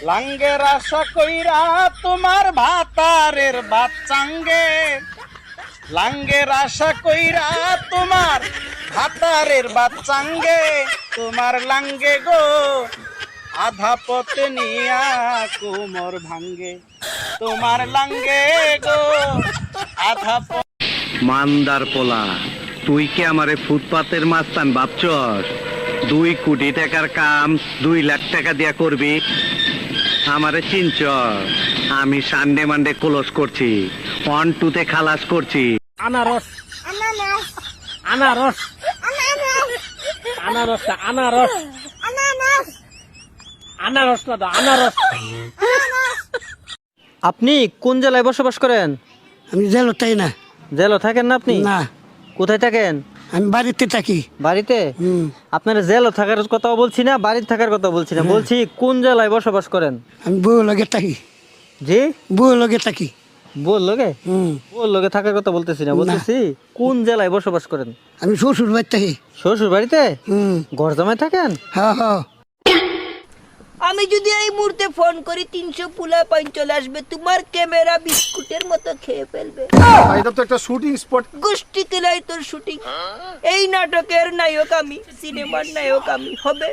লাঙ্গের আশা কইরা তোমার ভাতারের বাচ্চাঙ্গে, লাঙ্গের আশা কইরা তোমার ভাতারের বাচ্চাঙ্গে, তোমার লাঙ্গে গো আধা পথ নিয়া কোমর ভাঙ্গে, তোমার লাঙ্গে গো আধা পথ। মান্দার পোলা, তুই কি আমারে ফুটপাতের মাস্তান ভাবছস? 2 কোটি টাকার কাম 2 লাখ টাকা দিয়া করবি? আমারে চিনছ? আমি সানডে মানডে ক্লোজ করছি, 1-2 তে খালাস করছি। আনারস আনারস আনারস আনারস আনারস না তো আনারস। আপনি কোন জেলায় বসবাস করেন? আমি জেল তাই না। জেলও থাকেন না আপনি? না, কোথায় থাকেন? আমি বাড়িতে থাকি। বাড়িতে? আপনার জেলও থাকার কথা বলছি না, বাড়িতে থাকার কথা বলছি না, বলছি কোন জেলায় বসবাস করেন? আমি বউ লগে থাকি। জি, বউ লগে থাকি। বল লগে? বল লগে থাকার কথা বলতেছি না, বলতেছি কোন জেলায় বসবাস করেন? আমি শ্বশুর বাড়ি থাকি। শ্বশুর বাড়িতে? ঘর জামাই থাকেন? হ্যাঁ হ্যাঁ। আমি যদি এই মুহূর্তে ফোন করি 300 পুলা পয়েন্ট চলে আসবে, তোমার ক্যামেরা বিস্কুটের মতো খেয়ে ফেলবে। এটা তো একটা শুটিং স্পট। গোষ্ঠী তেলাই তোর শুটিং। এই নাটকের নায়ক আমি, সিনেমার নায়ক আমি। হবে